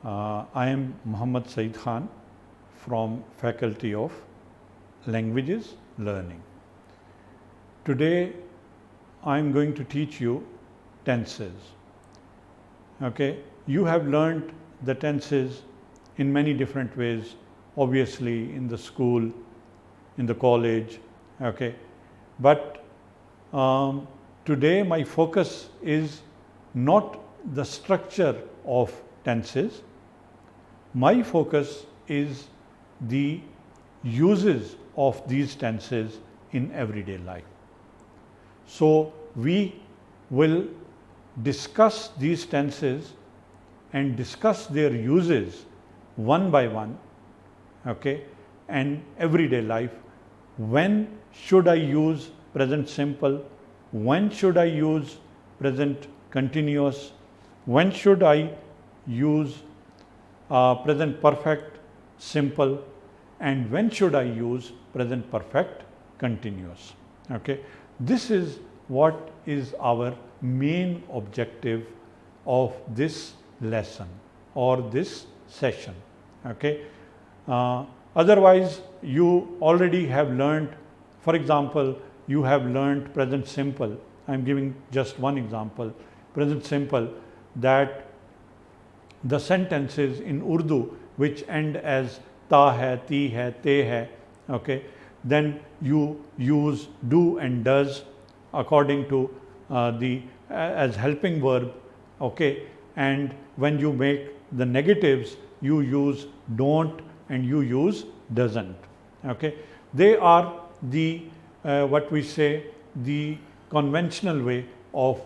I am Muhammad Saeed Khan from Faculty of Languages Learning. Today I am going to teach you tenses. Okay, you have learned the tenses in many different ways, obviously in the school, in the college, okay, but today my focus is not the structure of tenses. My focus is the uses of these tenses in everyday life. So we will discuss these tenses and discuss their uses one by one, okay, and everyday life. When should I use present simple? When should I use present continuous? When should I use present perfect simple? And when should I use present perfect continuous? Okay, this is what is our main objective of this lesson or this session. Okay, otherwise you already have learned, for example, you have learned present simple. I am giving just one example. Present simple, that the sentences in Urdu which end as ta hai, ti hai, te hai, okay, then you use do and does according to as helping verb, okay, and when you make the negatives you use don't and you use doesn't, okay. They are the what we say the conventional way of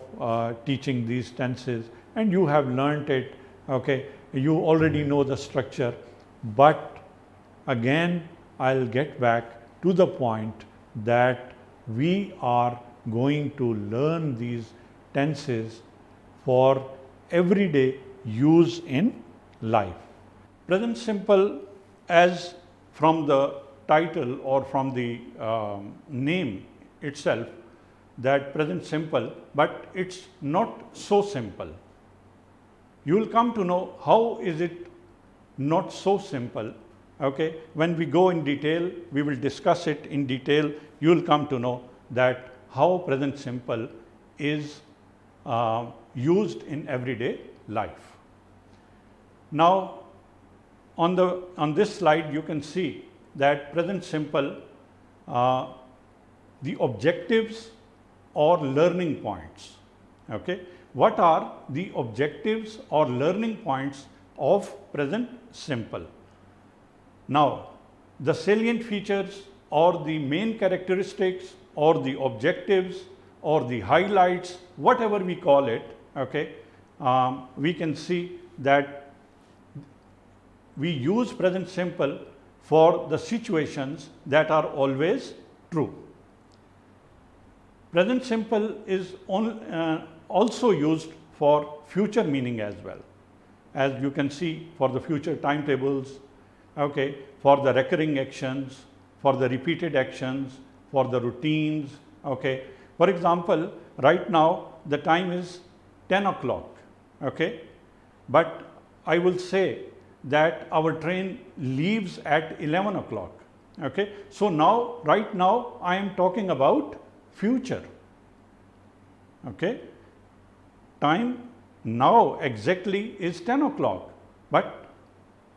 teaching these tenses, and you have learnt it, okay, you already know the structure, but again I'll get back to the point that we are going to learn these tenses for everyday use in life. Present simple, as from the title or from the name itself, that present simple, but it's not so simple. You will come to know how is it not so simple, okay. When we go in detail, we will discuss it in detail. You will come to know that how present simple is used in everyday life. Now on this slide you can see that present simple, the objectives or learning points, okay. What are the objectives or learning points of present simple? Now the salient features or the main characteristics or the objectives or the highlights, whatever we call it, okay, we can see that we use present simple for the situations that are always true. Present simple is also used for future meaning as well, as you can see for the future timetables, okay, for the recurring actions, for the repeated actions, for the routines, okay. For example, right now the time is 10 o'clock, okay, but I will say that our train leaves at 11 o'clock, okay. So now, right now I am talking about future, okay. Time now exactly is 10 o'clock, but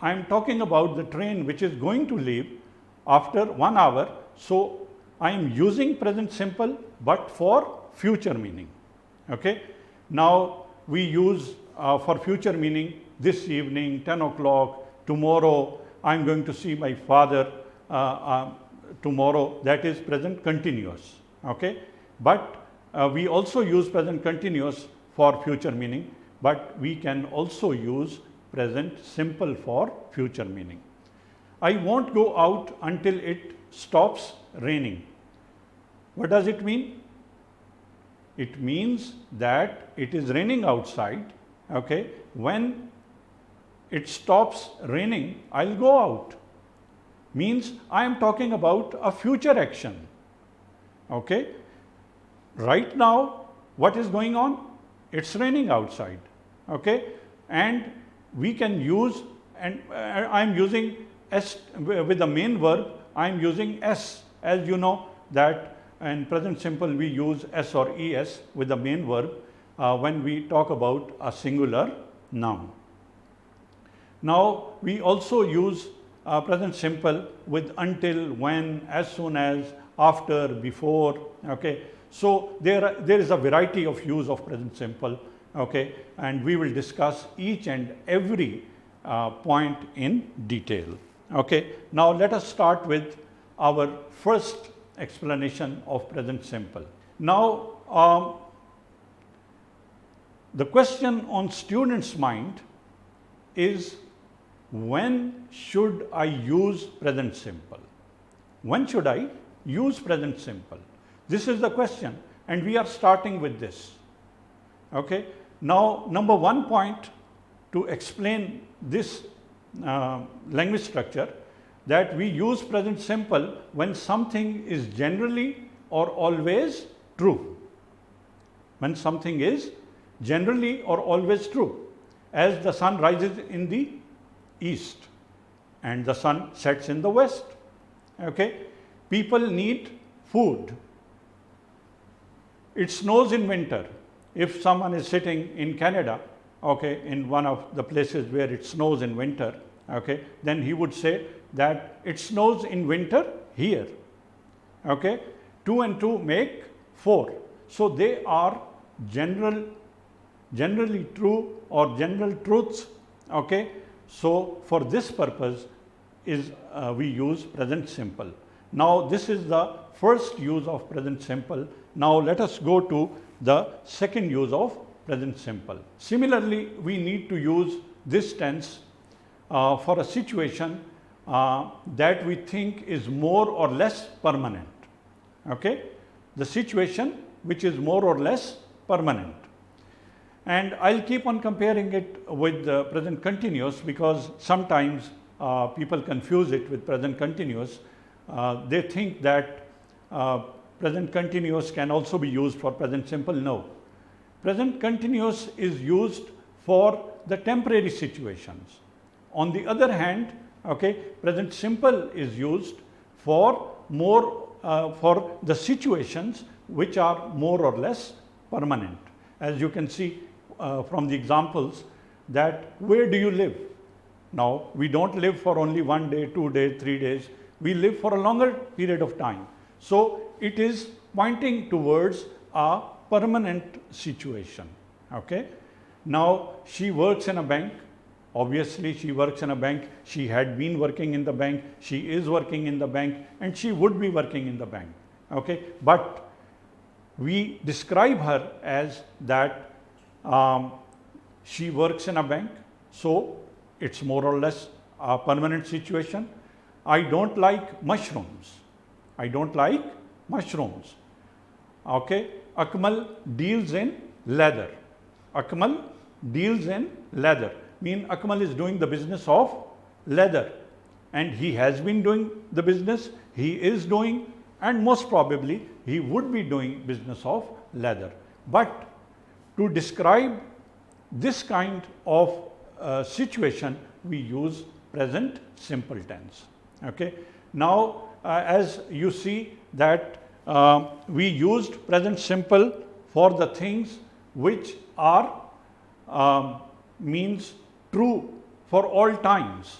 I am talking about the train which is going to leave after 1 hour. So I am using present simple but for future meaning, okay. Now we use for future meaning this evening, 10 o'clock, tomorrow I am going to see my father tomorrow, that is present continuous, okay. But we also use present continuous for future meaning, but we can also use present simple for future meaning. I won't go out until it stops raining. What does it mean? It means that it is raining outside, okay. When it stops raining, I'll go out. Means I am talking about a future action, okay. Right now, what is going on? It's raining outside, okay, and we can use, and I am using S with the main verb, I am using S. As you know that in present simple we use S or ES with the main verb when we talk about a singular noun. Now we also use present simple with until, when, as soon as, after, before. Okay. So there is a variety of use of present simple. Okay, and we will discuss each and every point in detail. Okay. Now let us start with our first explanation of present simple. Now the question on students' mind is, when should I use present simple? When should I use present simple? This is the question, and we are starting with this. Okay. Now, number one point to explain this language structure, that we use present simple when something is generally or always true. When something is generally or always true, as the sun rises in the east and the sun sets in the west. Okay. People need food. It snows in winter. If someone is sitting in Canada, okay, in one of the places where it snows in winter, okay, then he would say that it snows in winter here. Okay. 2 and 2 make 4. So they are generally true or general truths. Okay. So for this purpose is we use present simple. Now this is the first use of present simple. Now let us go to the second use of present simple. Similarly, we need to use this tense for a situation that we think is more or less permanent. Okay? The situation which is more or less permanent. And I'll keep on comparing it with the present continuous, because sometimes people confuse it with present continuous. They think that present continuous can also be used for present simple. No. Present continuous is used for the temporary situations. On the other hand, okay, present simple is used for for the situations which are more or less permanent. As you can see from the examples, that where do you live? Now we don't live for only 1 day, 2 days, 3 days. We live for a longer period of time. So it is pointing towards a permanent situation. Okay. Now she works in a bank. Obviously she works in a bank. She had been working in the bank. She is working in the bank, and she would be working in the bank. Okay. But we describe her as that she works in a bank. So it's more or less a permanent situation. I don't like mushrooms. I don't like mushrooms. Okay. Akmal deals in leather. Akmal deals in leather. Mean Akmal is doing the business of leather, and he has been doing the business, he is doing, and most probably he would be doing business of leather. But to describe this kind of situation, we use present simple tense. Okay. Now as you see that we used present simple for the things which are means true for all times,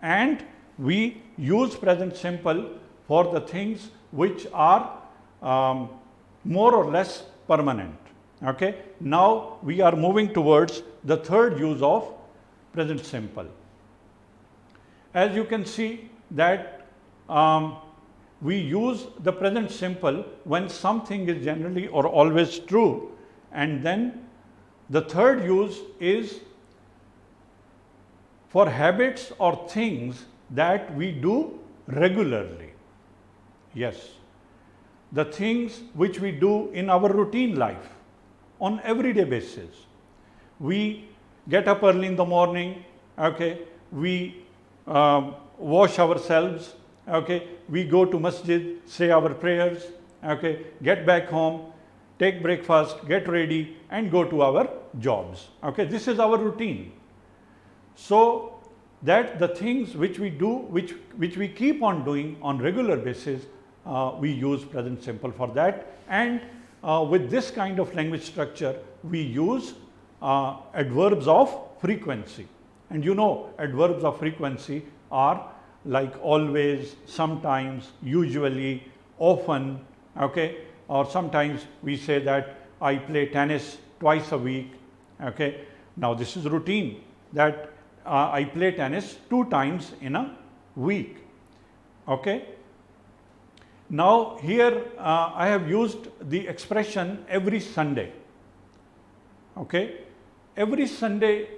and we use present simple for the things which are more or less permanent. Okay. Now we are moving towards the third use of present simple. As you can see that we use the present simple when something is generally or always true, and then the third use is for habits or things that we do regularly. Yes, the things which we do in our routine life on everyday basis. We get up early in the morning, okay, we wash ourselves, okay, we go to masjid, say our prayers, okay, get back home, take breakfast, get ready, and go to our jobs. Okay, this is our routine. so that the things which we do, which we keep on doing on regular basis, we use present simple for that. And with this kind of language structure, we use adverbs of frequency. And you know, adverbs of frequency are like always, sometimes, usually, often, okay, or sometimes we say that I play tennis twice a week, okay. Now this is routine, that I play tennis 2 times in a week, okay. Now here I have used the expression every Sunday, okay. Every Sunday,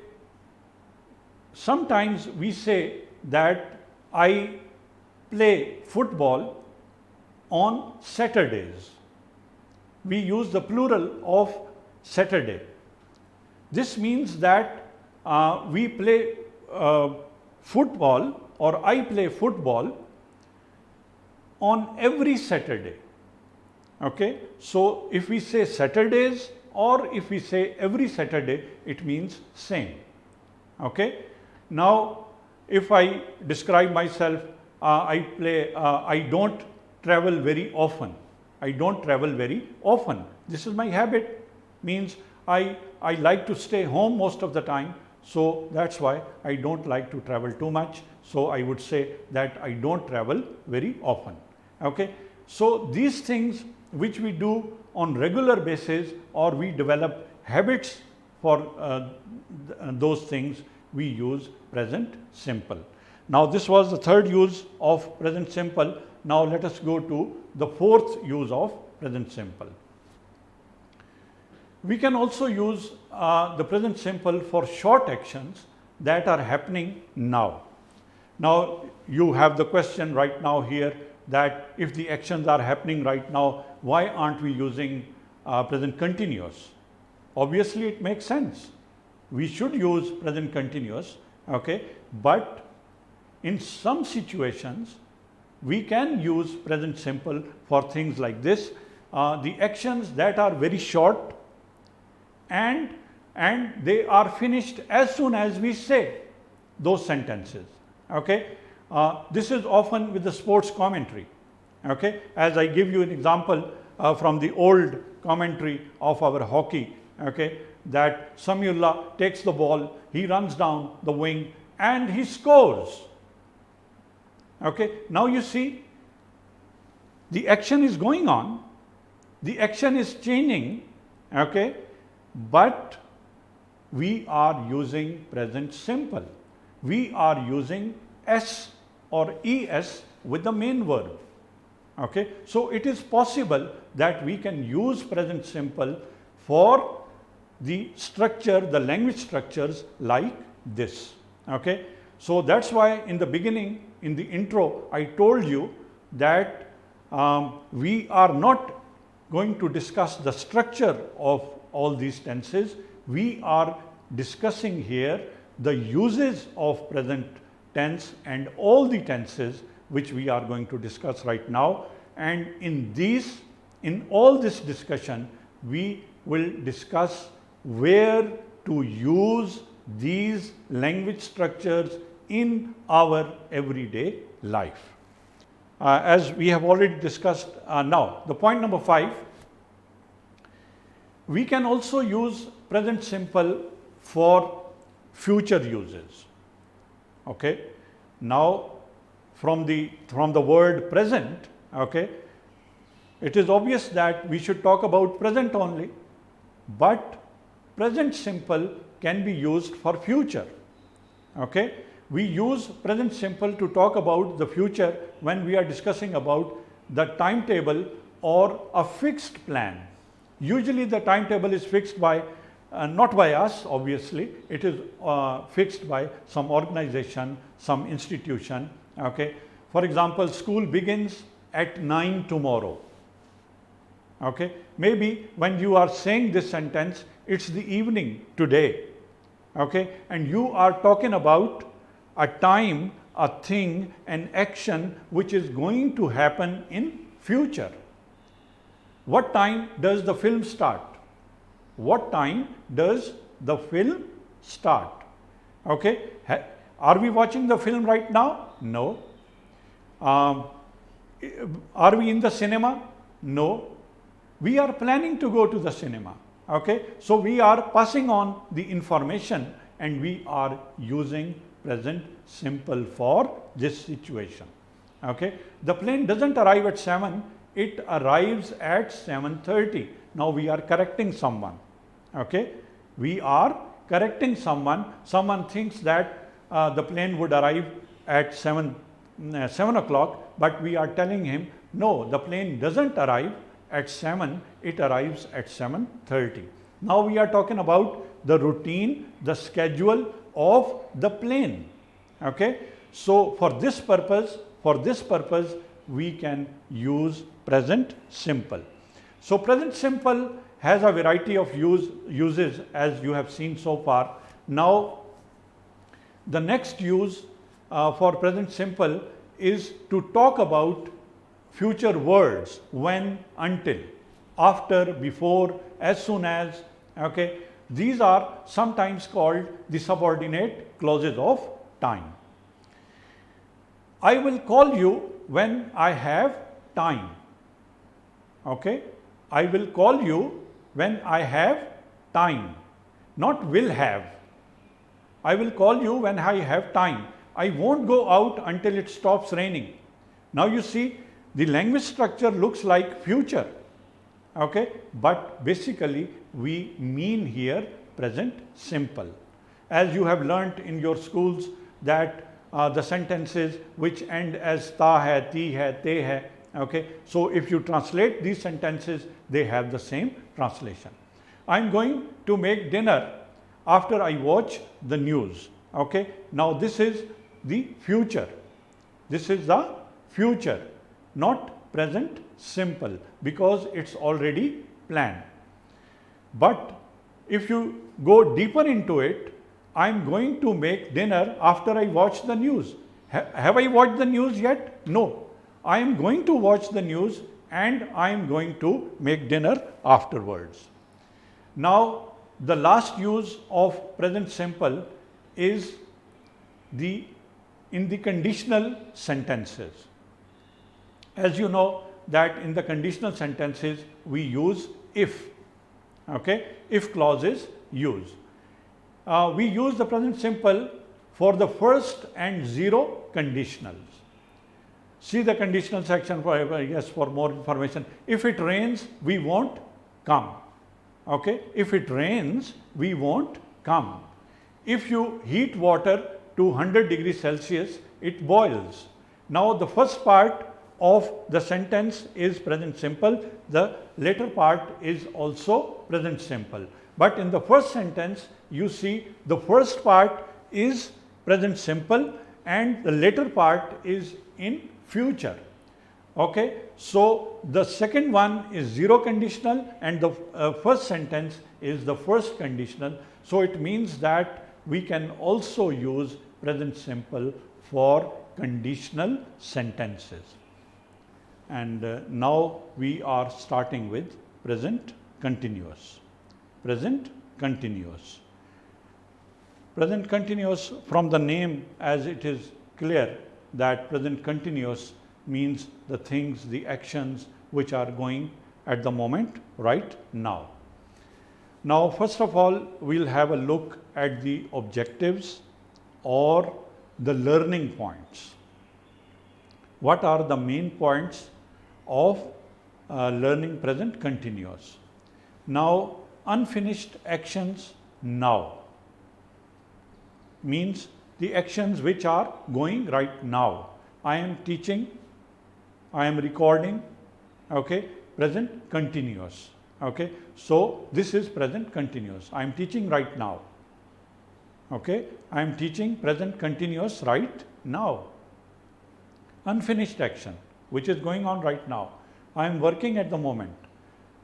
sometimes we say that I play football on Saturdays. We use the plural of Saturday. This means that we play football, or I play football on every Saturday, okay. So if we say Saturdays or if we say every Saturday, it means same, okay. Now if I describe myself, I don't travel very often. I don't travel very often. This is my habit, means I like to stay home most of the time, so that's why I don't like to travel too much. So I would say that I don't travel very often, okay. So these things which we do on regular basis, or we develop habits for those things, we use present simple. Now this was the third use of present simple. Now let us go to the fourth use of present simple. We can also use the present simple for short actions that are happening now. Now you have the question right now here, that if the actions are happening right now, why aren't we using present continuous? Obviously it makes sense. We should use present continuous, okay, but in some situations we can use present simple for things like this, the actions that are very short and they are finished as soon as we say those sentences, okay. This is often with the sports commentary, okay. As I give you an example from the old commentary of our hockey, okay, that Samuellah takes the ball, he runs down the wing and he scores, okay. Now you see, the action is going on, the action is changing, okay, but we are using present simple. We are using S or ES with the main verb, okay. So it is possible that we can use present simple for the structure, the language structures like this, okay. So that's why in the beginning, in the intro, I told you that we are not going to discuss the structure of all these tenses. We are discussing here the uses of present tense and all the tenses which we are going to discuss right now. And in all this discussion, we will discuss where to use these language structures in our everyday life. As we have already discussed, now the point number 5, we can also use present simple for future uses, okay. Now from the word present, okay, it is obvious that we should talk about present only, but present simple can be used for future, okay. We use present simple to talk about the future when we are discussing about the timetable or a fixed plan. Usually the timetable is fixed by, not by us obviously, it is fixed by some organization, some institution, okay. For example, school begins at 9 tomorrow, okay. Maybe when you are saying this sentence, it's the evening today, okay, and you are talking about a time, a thing, an action which is going to happen in future. What time does the film start? What time does the film start? Okay, are we watching the film right now? No. Are we in the cinema? No. We are planning to go to the cinema. Okay, so we are passing on the information and we are using present simple for this situation. Okay, the plane doesn't arrive at 7, it arrives at 7:30. Now we are correcting someone. Okay, we are correcting someone. Someone thinks that the plane would arrive at 7 o'clock, but we are telling him no, the plane doesn't arrive at 7, it arrives at 7:30. Now we are talking about the routine, the schedule of the plane. Okay, so for this purpose we can use present simple. So present simple has a variety of uses as you have seen so far. Now the next use for present simple is to talk about future words: when, until, after, before, as soon as. Okay, these are sometimes called the subordinate clauses of time. I will call you when I have time. Okay, I will call you when I have time, not will have. I will call you when I have time. I won't go out until it stops raining. Now you see, the language structure looks like future. Okay, but basically we mean here present simple. As you have learnt in your schools that the sentences which end as ta hai, ti hai, te hai. Okay, so if you translate these sentences, they have the same translation. I am going to make dinner after I watch the news. Okay, now this is the future. This is the future, not present simple, because it's already planned. But if you go deeper into it, I am going to make dinner after I watch the news. Have I watched the news yet? No. I am going to watch the news and I am going to make dinner afterwards. Now the last use of present simple is in the conditional sentences. As you know that in the conditional sentences we use if. Okay, if clause is used. We use the present simple for the first and zero conditionals. See the conditional section for more information. If it rains, we won't come. Okay, if it rains, we won't come. If you heat water to 100 degrees Celsius, it boils. Now the first part of the sentence is present simple. The later part is also present simple. But in the first sentence, you see the first part is present simple and the later part is in future. Okay, so the second one is zero conditional and the first sentence is the first conditional. So it means that we can also use present simple for conditional sentences. And now we are starting with present continuous. Present continuous. Present continuous, from the name, as it is clear that present continuous means the things, the actions which are going at the moment right now. Now first of all, we will have a look at the objectives or the learning points. What are the main points of learning present continuous? Now unfinished actions now means the actions which are going right now. I am teaching, I am recording, okay, present continuous. Okay, so this is present continuous. I am teaching right now. Okay, I am teaching present continuous right now. Unfinished action which is going on right now. I am working at the moment.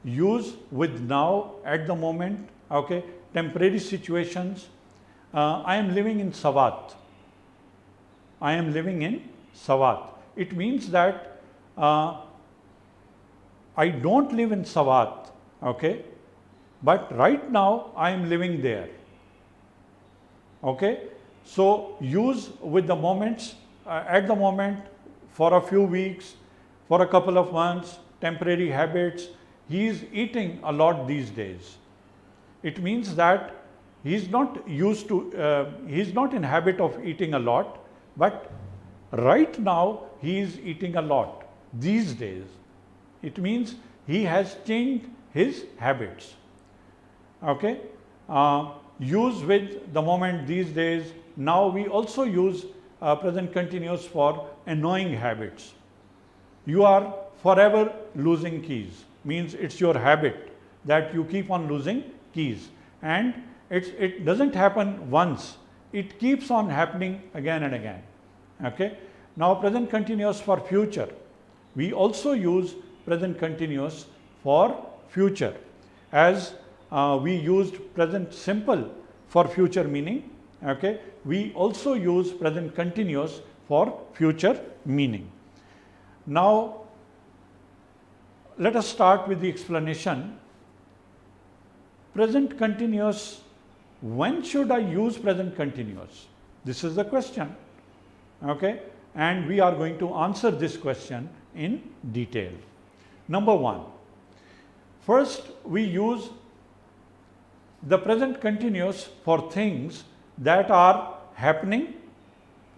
Use with now, at the moment. Okay, temporary situations. I am living in Sawat. I am living in Sawat. It means that I don't live in Sawat, okay, but right now I am living there. Okay, So use with the moments, at the moment, for a few weeks, for a couple of months, temporary habits. He is eating a lot these days. It means that he is not in habit of eating a lot, but right now he is eating a lot these days. It means he has changed his habits. Okay. Use with the moment these days. Now we also use present continuous for annoying habits. You are forever losing keys, means it's your habit that you keep on losing keys, and it doesn't happen once, it keeps on happening again and again. Okay. Now present continuous for future. We also use present continuous for future, as we used present simple for future meaning. Okay. We also use present continuous for future meaning. Now let us start with the explanation. Present continuous, when should I use present continuous? This is the question. Okay. And we are going to answer this question in detail. Number one, first we use the present continuous for things that are happening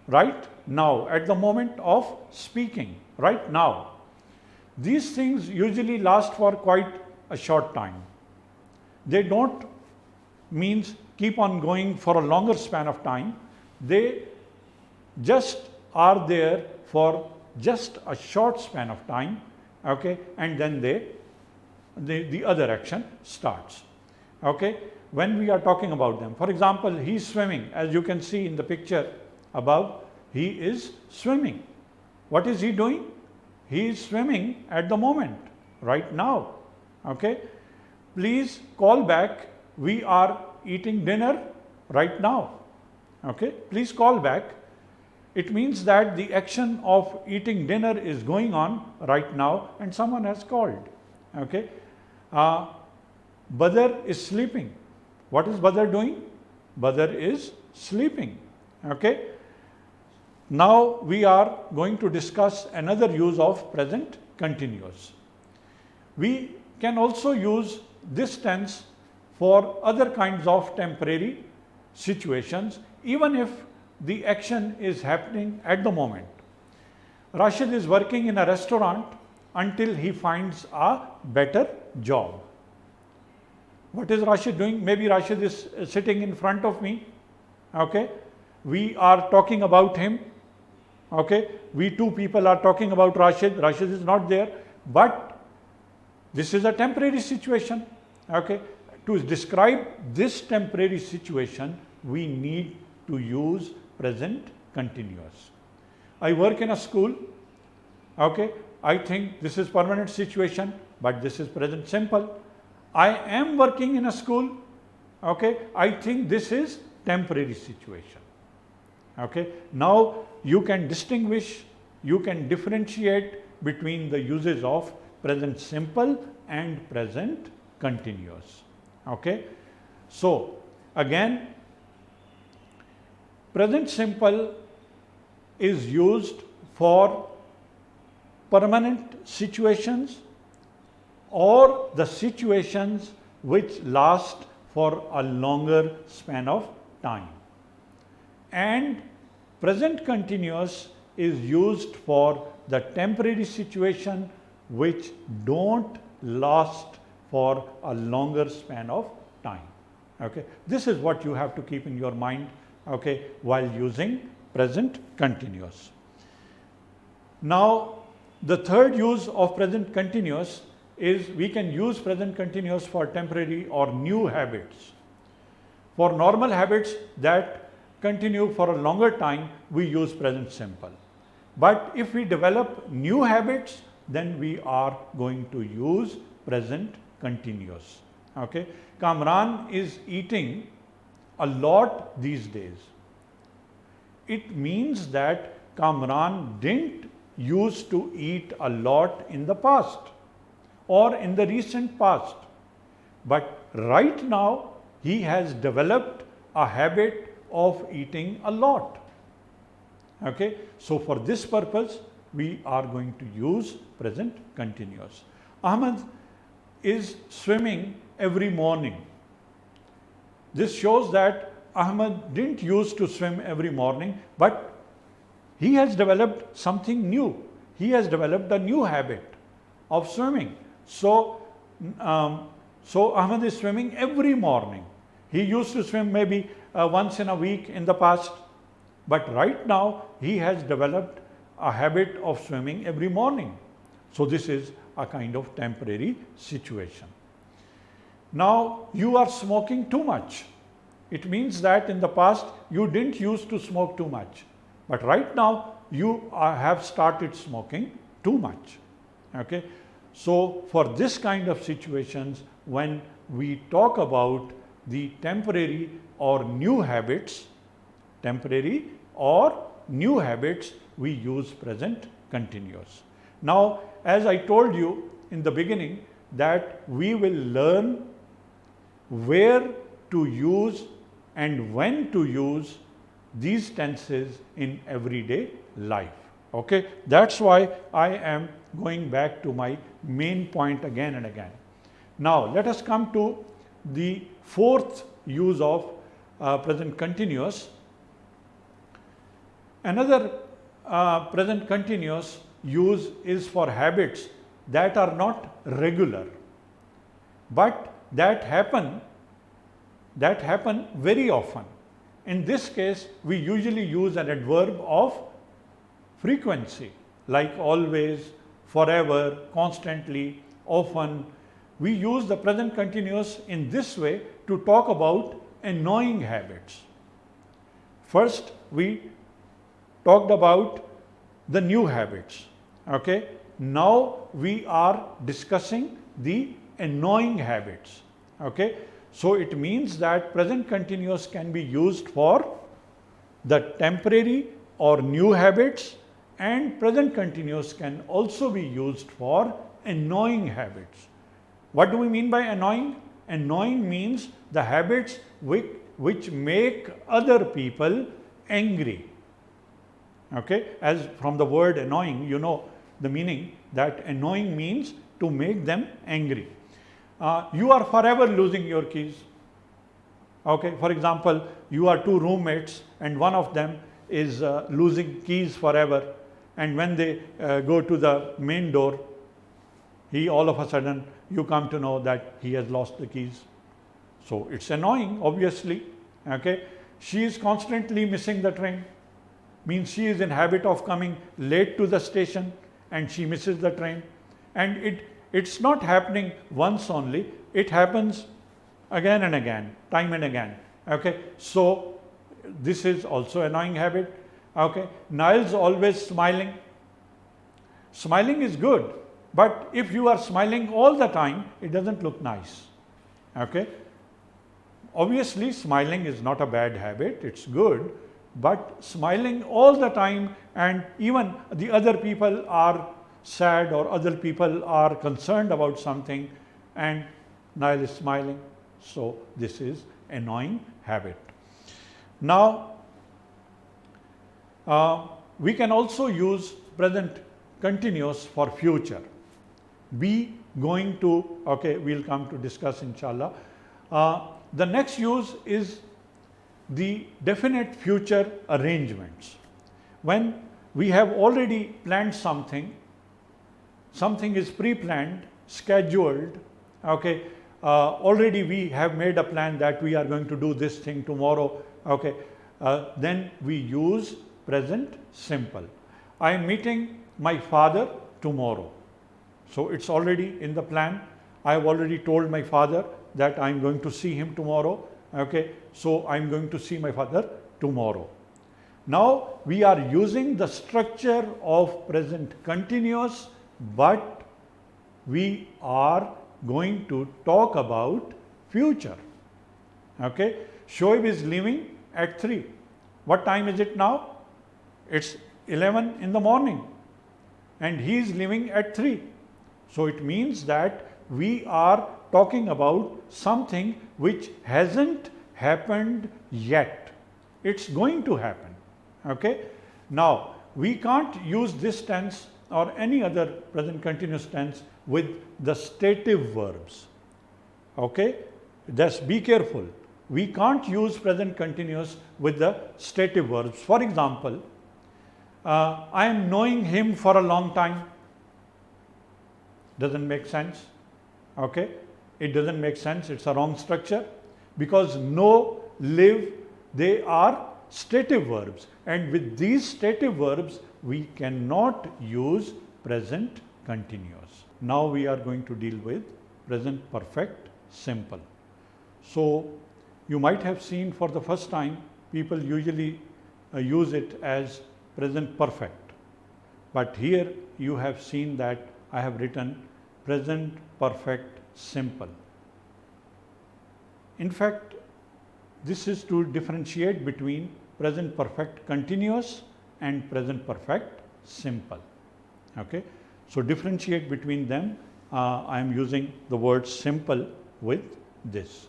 right now, at the moment of speaking, right now. These things usually last for quite a short time. They don't means keep on going for a longer span of time. They just are there for just a short span of time. Okay, and then the other action starts. Okay. When we are talking about them, for example, he is swimming, as you can see in the picture above, he is swimming. What is he doing? He is swimming at the moment, right now. Okay. Please call back. We are eating dinner right now. Okay. Please call back. It means that the action of eating dinner is going on right now and someone has called. Okay. Badr is sleeping. What is Badr doing? Badr is sleeping. Okay. Now we are going to discuss another use of present continuous. We can also use this tense for other kinds of temporary situations, even if the action is happening at the moment. Rashid is working in a restaurant until he finds a better job. What is Rashid doing? Maybe Rashid is sitting in front of me. Okay. We are talking about him. Okay. We two people are talking about Rashid. Rashid is not there. But this is a temporary situation. Okay. To describe this temporary situation, we need to use present continuous. I work in a school. Okay. I think this is permanent situation, but this is present simple. I am working in a school. Okay. I think this is temporary situation. Okay. Now you can distinguish, you can differentiate between the uses of present simple and present continuous. Okay. So again, present simple is used for permanent situations or the situations which last for a longer span of time. And present continuous is used for the temporary situation which don't last for a longer span of time. Okay. This is what you have to keep in your mind, okay, while using present continuous. Now, the third use of present continuous is we can use present continuous for temporary or new habits. For normal habits that continue for a longer time, we use present simple. But if we develop new habits, then we are going to use present continuous. Okay. Kamran is eating a lot these days. It means that Kamran didn't used to eat a lot in the past or in the recent past. But right now he has developed a habit of eating a lot. Okay, so for this purpose, we are going to use present continuous. Ahmed is swimming every morning. This shows that Ahmed didn't used to swim every morning, but he has developed something new. He has developed a new habit of swimming. So Ahmed is swimming every morning. He used to swim maybe once in a week in the past, but right now he has developed a habit of swimming every morning. So this is a kind of temporary situation. Now you are smoking too much. It means that in the past you didn't used to smoke too much, but right now you have started smoking too much. Okay, so for this kind of situations, when we talk about the temporary or new habits, we use present continuous. Now, as I told you in the beginning, that we will learn where to use and when to use these tenses in everyday life. Okay, that's why I am going back to my main point again and again. Now, let us come to the fourth use of present continuous. Another present continuous use is for habits that are not regular, but that happen very often. In this case, we usually use an adverb of frequency, like always, forever, constantly, often. We use the present continuous in this way to talk about annoying habits. First, we talked about the new habits. Okay, now we are discussing the annoying habits. Okay, so it means that present continuous can be used for the temporary or new habits, and present continuous can also be used for annoying habits. What do we mean by annoying? Annoying means the habits which make other people angry. Okay, as from the word annoying, you know the meaning that annoying means to make them angry. You are forever losing your keys. Okay, for example, you are two roommates and one of them is losing keys forever, and when they go to the main door, all of a sudden you come to know that he has lost the keys. So it's annoying, obviously. Okay, she is constantly missing the train, means she is in habit of coming late to the station and she misses the train, and it's not happening once only, it happens again and again, time and again. Okay, so this is also annoying habit. Okay, Niall's always smiling. Smiling is good, but if you are smiling all the time, it doesn't look nice. Okay, obviously smiling is not a bad habit, it's good, but smiling all the time and even the other people are sad or other people are concerned about something and Niall is smiling, so this is annoying habit. Now, we can also use present continuous for future. Be going to, okay, we'll come to discuss inshallah. The next use is the definite future arrangements. When we have already planned something is pre-planned, scheduled, okay, already we have made a plan that we are going to do this thing tomorrow, okay, then we use present simple. I am meeting my father tomorrow. So it's already in the plan. I have already told my father that I am going to see him tomorrow. Okay, so I am going to see my father tomorrow. Now we are using the structure of present continuous, but we are going to talk about future. Okay, Shoaib is leaving at 3. What time is it now? It's 11 in the morning and he is leaving at 3. So it means that we are talking about something which hasn't happened yet. it's going to happen. Okay. Now, we can't use this tense or any other present continuous tense with the stative verbs. Okay. Just be careful. We can't use present continuous with the stative verbs. For example, I am knowing him for a long time. Doesn't make sense. Okay. It doesn't make sense. It's a wrong structure, because know, live, they are stative verbs, and with these stative verbs we cannot use present continuous. Now we are going to deal with present perfect simple. So you might have seen for the first time people usually use it as present perfect, but here you have seen that I have written present perfect simple. In fact, this is to differentiate between present perfect continuous and present perfect simple. Okay. So differentiate between them. I am using the word simple with this.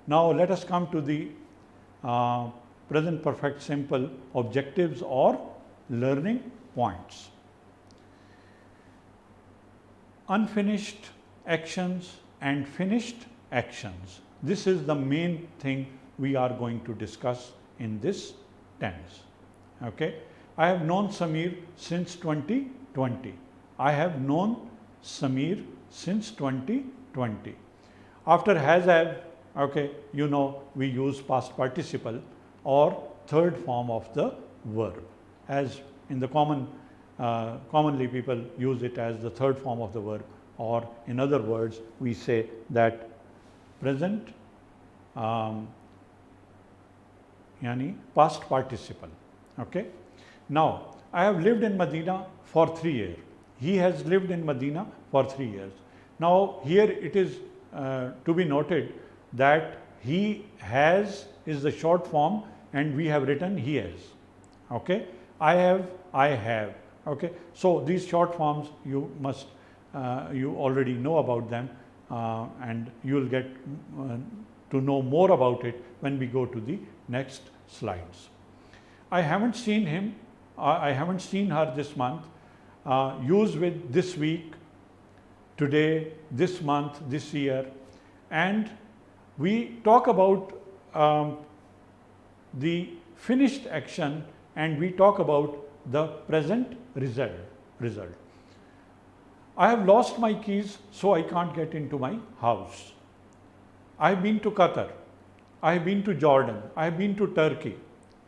Now let us come to the present perfect simple objectives or learning points. Unfinished actions and finished actions. This is the main thing we are going to discuss in this tense. Okay. I have known Samir since 2020. I have known Samir since 2020. After has have, okay, you know, we use past participle or third form of the verb. As in the commonly people use it as the third form of the verb, or in other words we say that present yani past participle. Okay. Now, I have lived in Medina for 3 years. He has lived in Medina for 3 years. Now, here it is to be noted that he has is the short form and we have written he has. Okay. I have. Okay. So, these short forms you must you already know about them, and you will get to know more about it when we go to the next slides. I haven't seen him, I haven't seen her this month. Use with this week, today, this month, this year, and we talk about the finished action and we talk about the present result. I have lost my keys, so I can't get into my house. I have been to Qatar. I have been to Jordan. I have been to Turkey.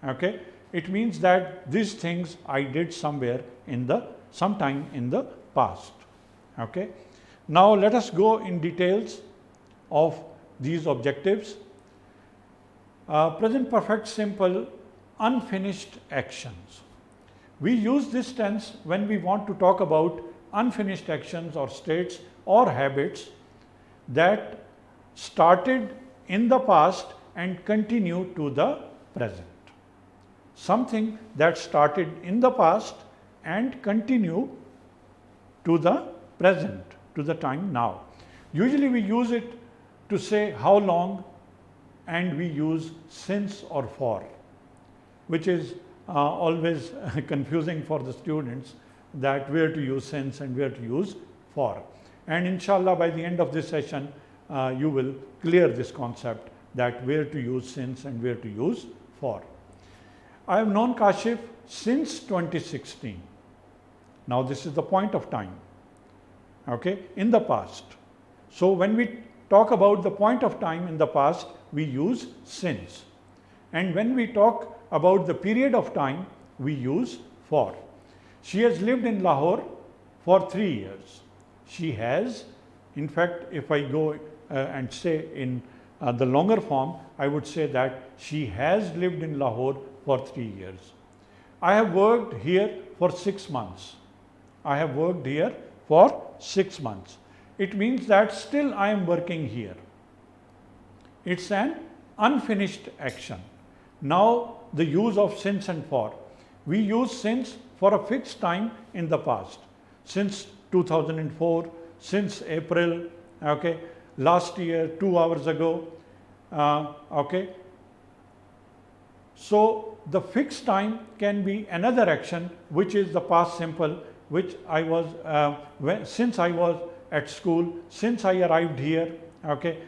Okay. It means that these things I did sometime in the past. Okay. Now let us go in details of these objectives. Present perfect simple unfinished actions. We use this tense when we want to talk about unfinished actions or states or habits that started in the past and continue to the present. Something that started in the past and continue to the present, to the time now. Usually we use it to say how long, and we use since or for, which is always confusing for the students, that where to use since and where to use for. And inshallah by the end of this session you will clear this concept, that where to use since and where to use for. I have known Kashif since 2016. Now this is the point of time, okay, in the past. So when we talk about the point of time in the past, we use since, and when we talk about the period of time, we use for. She has lived in Lahore for 3 years. She has, in fact, if I go and say in the longer form, I would say that she has lived in Lahore for 3 years. I have worked here for 6 months. I have worked here for 6 months. It means that still I am working here. It's an unfinished action. Now the use of since and for. We use since for a fixed time in the past. Since 2004, since April, okay, last year, 2 hours ago, okay. So the fixed time can be another action, which is the past simple, which I was since I was at school, since I arrived here. Okay,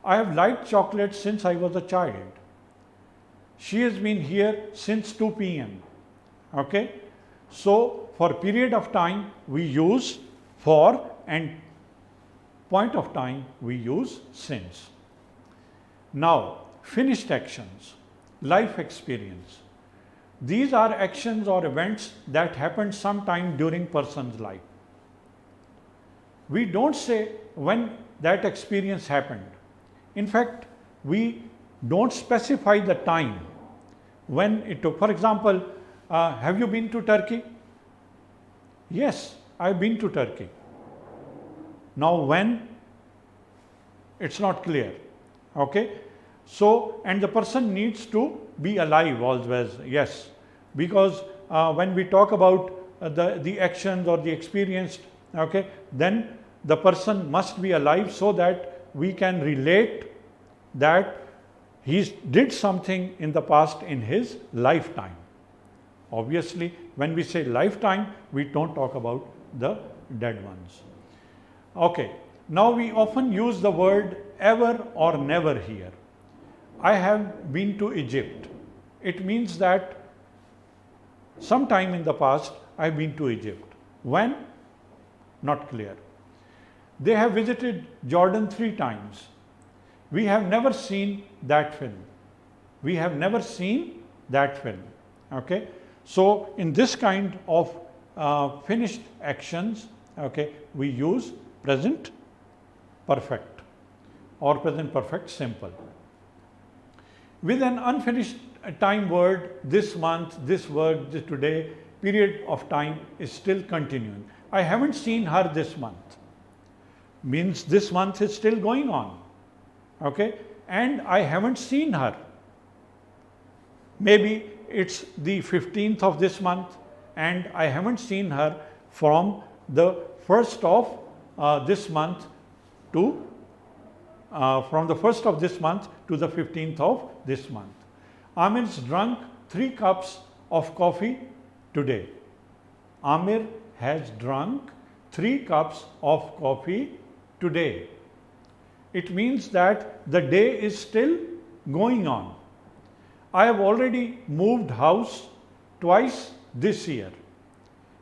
I have liked chocolate since I was a child. She has been here since 2 p.m. Okay, so for period of time we use for, and point of time we use since. Now, finished actions, life experience. These are actions or events that happened sometime during person's life. We don't say when that experience happened. In fact, we don't specify the time when it took. For example, have you been to Turkey? Yes, I've been to Turkey. Now when? It's not clear. Okay, so, and the person needs to be alive always, yes, because when we talk about the actions or the experience, okay, then the person must be alive so that we can relate that he did something in the past in his lifetime. Obviously, when we say lifetime, we don't talk about the dead ones. Okay, now we often use the word ever or never here. I have been to Egypt. It means that sometime in the past I have been to Egypt. When? Not clear. They have visited Jordan 3 times. We have never seen that film. We have never seen that film. Okay. So in this kind of finished actions, okay, we use present perfect or present perfect simple. With an unfinished time word, this month, this word, today, period of time is still continuing. I haven't seen her this month. Means this month is still going on. Okay, and I haven't seen her. Maybe it's the 15th of this month and I haven't seen her from the 1st of this month to from the 1st of this month to the 15th of this month. Amir's drunk 3 cups of coffee today. Amir has drunk 3 cups of coffee today. It means that the day is still going on. I have already moved house twice this year.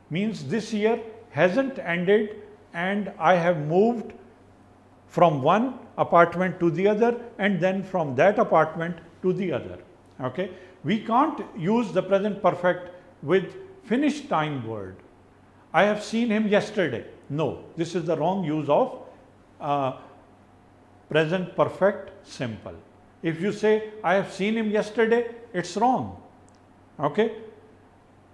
Means this year hasn't ended and I have moved from one apartment to the other and then from that apartment to the other. Okay, we can't use the present perfect with finished time word. I have seen him yesterday. No, this is the wrong use of present perfect simple. If you say I have seen him yesterday, it's wrong. Okay,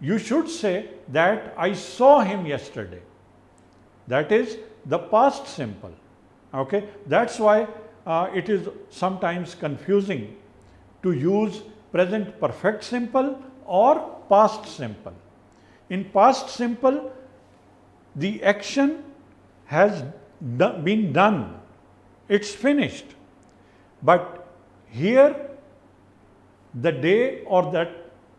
you should say that I saw him yesterday. That is the past simple. Okay, that's why it is sometimes confusing to use present perfect simple or past simple. In past simple, the action has been done. It's finished. But here, the day or the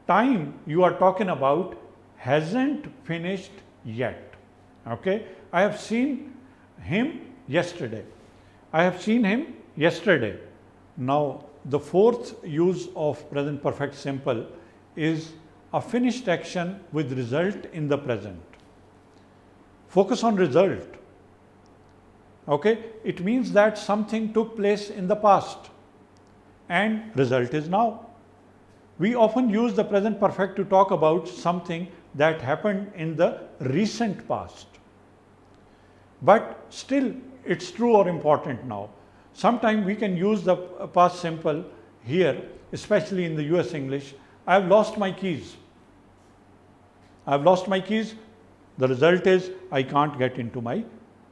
time you are talking about hasn't finished yet. Okay, I have seen him yesterday. I have seen him yesterday. Now, the 4th use of present perfect simple is a finished action with result in the present. Focus on result. Okay, it means that something took place in the past and result is now. We often use the present perfect to talk about something that happened in the recent past. But still, it's true or important now. Sometimes we can use the past simple here, especially in the US English. I have lost my keys. I have lost my keys. The result is I can't get into my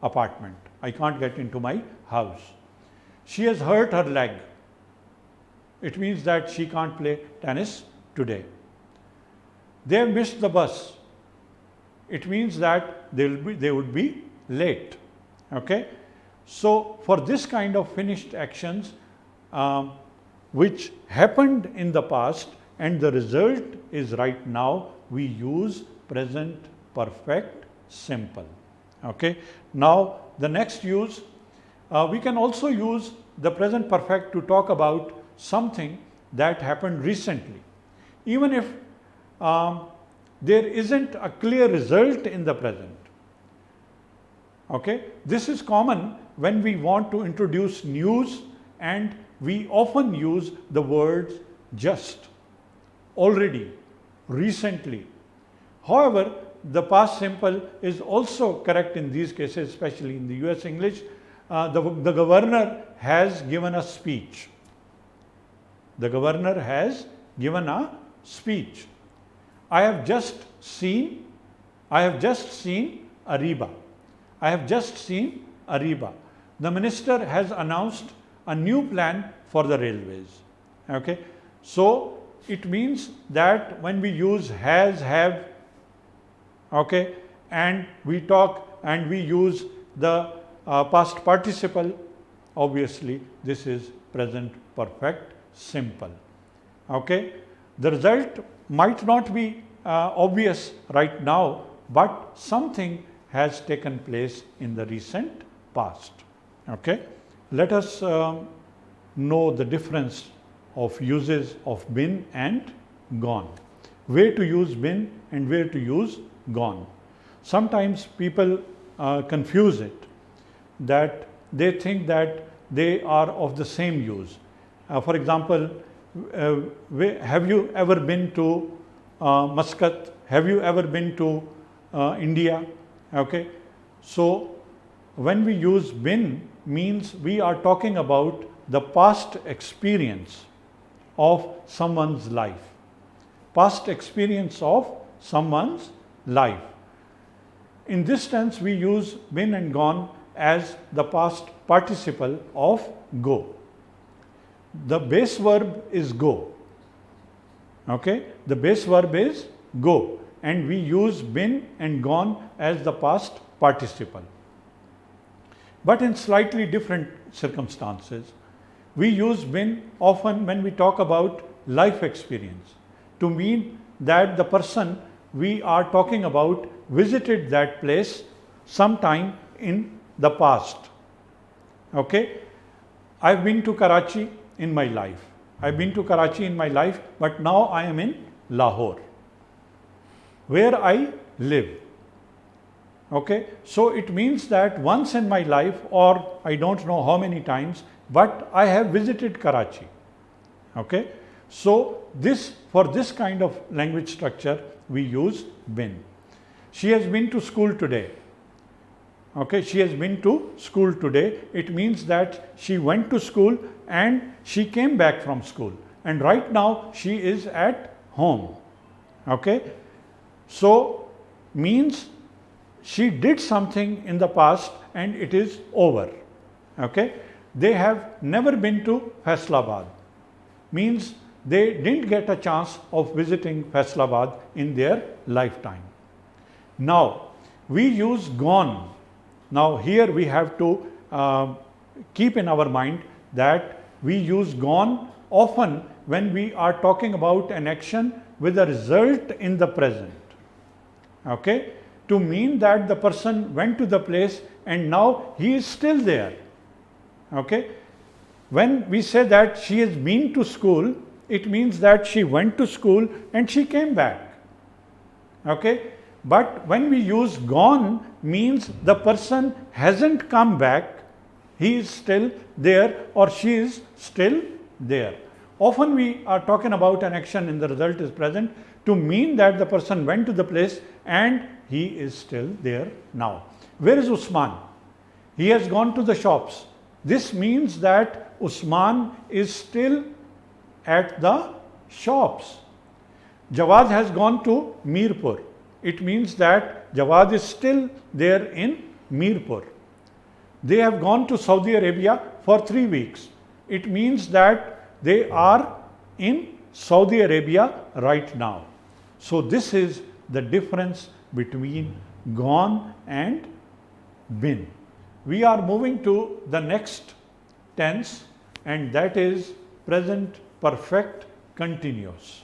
apartment. I can't get into my house. She has hurt her leg. It means that she can't play tennis today. They have missed the bus. It means that they would be late. Okay. So for this kind of finished actions which happened in the past and the result is right now, we use present perfect simple. Okay. Now the next use, we can also use the present perfect to talk about something that happened recently. Even if there isn't a clear result in the present. Okay. This is common when we want to introduce news, and we often use the words just, already, recently. However, the past simple is also correct in these cases, especially in the US English. The governor has given a speech. The governor has given a speech. I have just seen Ariba. I have just seen Ariba. The minister has announced a new plan for the railways. Okay. So it means that when we use has, have, okay, and we talk and we use the past participle, obviously this is present perfect simple. Okay. The result might not be obvious right now, but something has taken place in the recent past. Okay. Let us know the difference of uses of been and gone. Where to use been and where to use gone. Sometimes people confuse it, that they think that they are of the same use. For example, have you ever been to Muscat? Have you ever been to India? Okay. So when we use been, means we are talking about the past experience of someone's life. Past experience of someone's life. In this sense, we use been and gone as the past participle of go. The base verb is go. Okay. The base verb is go, and we use been and gone as the past participle. But in slightly different circumstances, we use been often when we talk about life experience, to mean that the person we are talking about visited that place sometime in the past. Okay. I've been to Karachi in my life. I've been to Karachi in my life, but now I am in Lahore, where I live. Okay. So it means that once in my life, or I don't know how many times, but I have visited Karachi. Okay. So for this kind of language structure, we use been. She has been to school today. Okay. She has been to school today. It means that she went to school and she came back from school, and right now she is at home. Okay. So means she did something in the past and it is over. Okay. They have never been to Faisalabad, means they didn't get a chance of visiting Faisalabad in their lifetime. Now we use gone. Now here we have to keep in our mind that we use gone often when we are talking about an action with a result in the present. Okay. To mean that the person went to the place and now he is still there. Okay. When we say that she has been to school, it means that she went to school and she came back. Okay. But when we use gone, means the person hasn't come back, he is still there or she is still there. Often we are talking about an action and the result is present to mean that the person went to the place and he is still there now. Where is Usman? He has gone to the shops. This means that Usman is still at the shops. Jawad has gone to Mirpur. It means that Jawad is still there in Mirpur. They have gone to Saudi Arabia for 3 weeks. It means that they are in Saudi Arabia right now. So this is the difference between gone and been. We are moving to the next tense, and that is present perfect continuous.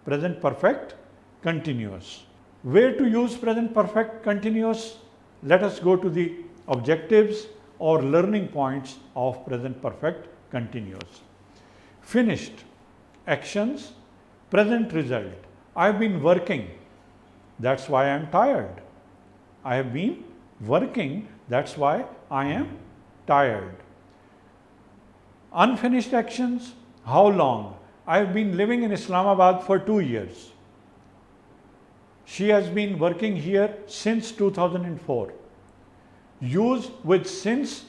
present perfect continuous. Where to use present perfect continuous? Let us go to the objectives or learning points of present perfect continuous. Finished actions, present result. I have been working, that's why I am tired. I have been working, that's why I am tired. Unfinished actions, how long? I have been living in Islamabad for 2 years. She has been working here since 2004. Use with since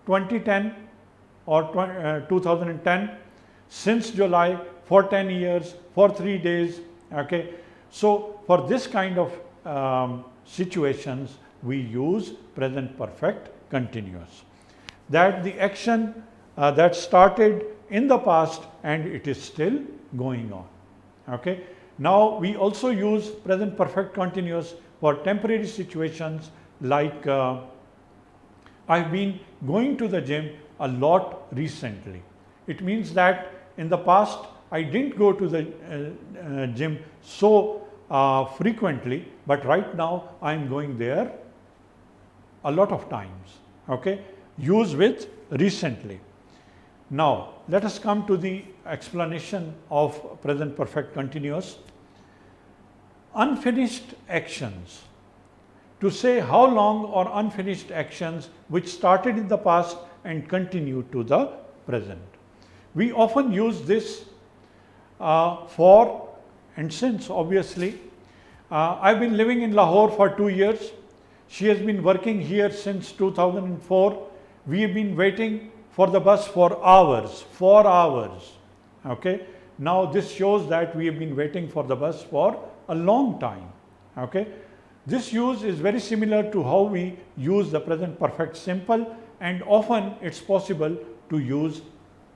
2010 or 2010, since July, for 10 years, for 3 days. Okay. So for this kind of situations, we use present perfect continuous. That the action that started in the past and it is still going on. Okay. Now we also use present perfect continuous for temporary situations like I've been going to the gym a lot recently. It means that in the past I didn't go to the gym so frequently, but right now I am going there a lot of times. Okay. Use with recently. Now let us come to the explanation of present perfect continuous. Unfinished actions. To say how long or unfinished actions which started in the past and continue to the present. We often use this for and since, obviously. I've been living in Lahore for 2 years. She has been working here since 2004. We have been waiting for the bus for hours, 4 hours. Okay. Now this shows that we have been waiting for the bus for a long time. Okay. This use is very similar to how we use the present perfect simple, and often it's possible to use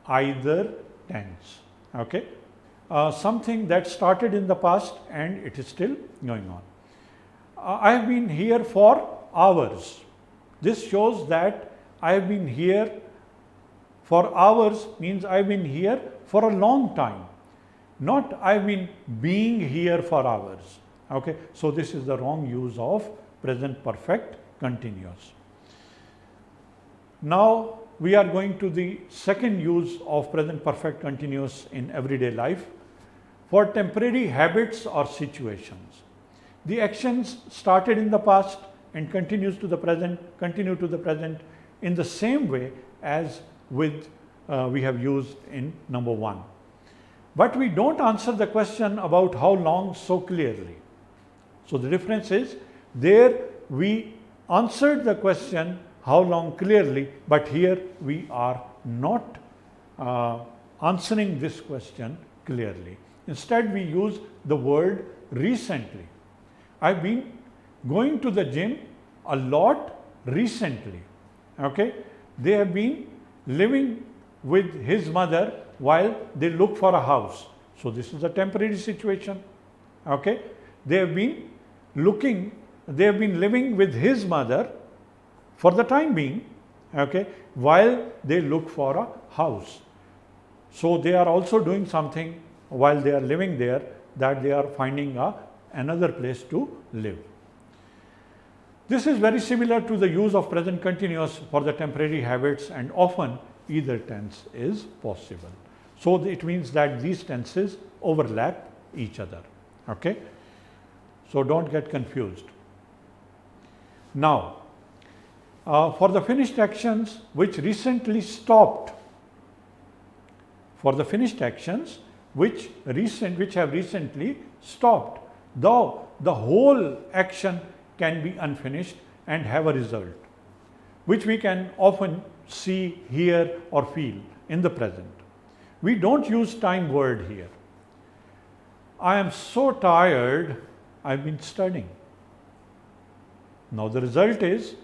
either tense. Okay. Something that started in the past and it is still going on. I have been here for hours. This shows that I have been here for hours means I have been here for a long time. Not I have been being here for hours. Okay. So this is the wrong use of present perfect continuous. Now we are going to the second use of present perfect continuous in everyday life for temporary habits or situations. The actions started in the past and continue to the present in the same way as with we have used in number 1. But we don't answer the question about how long so clearly. So the difference is there we answered the question how long clearly, but here we are not answering this question clearly. Instead we use the word recently. I've been going to the gym a lot recently. Okay. They have been living with his mother while they look for a house. So this is a temporary situation. Okay. They have been living with his mother for the time being, okay, while they look for a house. So they are also doing something while they are living there, that they are finding another place to live. This is very similar to the use of present continuous for the temporary habits, and often either tense is possible. So it means that these tenses overlap each other. Okay. So don't get confused. Now, for the finished actions which recently stopped, for the finished actions which have recently stopped, though the whole action can be unfinished and have a result, which we can often see, hear or feel in the present. We don't use time word here. I am so tired, I've been studying. Now the result is,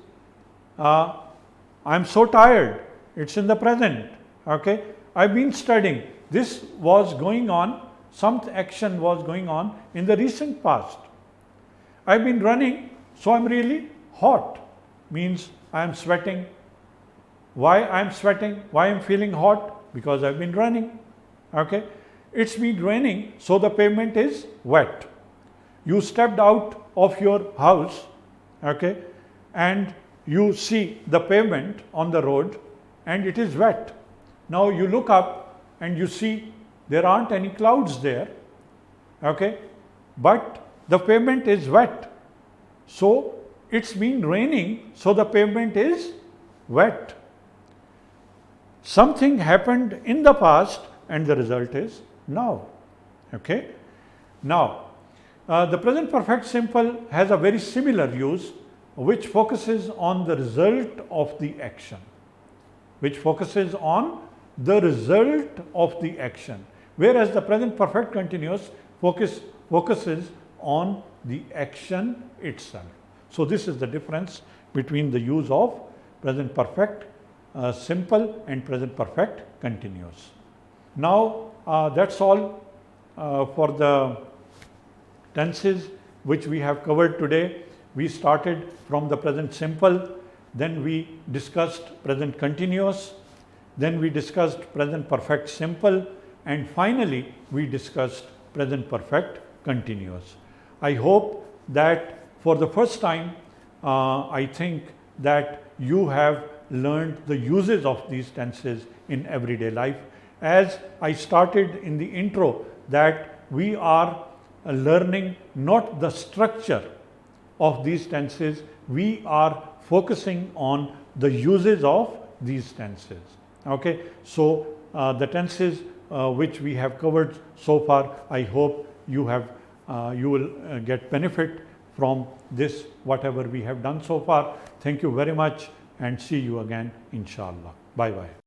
I'm so tired, it's in the present. Okay, I've been studying. This was going on, some action was going on in the recent past. I've been running, so I'm really hot, means I'm sweating. Why I'm sweating? Why I'm feeling hot? Because I've been running. Okay, it's been raining, so the pavement is wet. You stepped out of your house, okay, and you see the pavement on the road and it is wet. Now you look up and you see there aren't any clouds there, okay, but the pavement is wet. So it's been raining, so the pavement is wet. Something happened in the past and the result is now. Okay. Now, the present perfect simple has a very similar use which focuses on the result of the action. Whereas the present perfect continuous focuses on the action itself. So this is the difference between the use of present perfect simple and present perfect continuous. Now that's all for the tenses which we have covered today. We started from the present simple, then we discussed present continuous, then we discussed present perfect simple, and finally we discussed present perfect continuous. I hope that for the first time I think that you have learned the uses of these tenses in everyday life. As I started in the intro, that we are learning not the structure of these tenses, we are focusing on the uses of these tenses. Okay, so the tenses which we have covered so far, I hope you will get benefit from this, whatever we have done so far. Thank you very much and see you again, inshallah. Bye bye.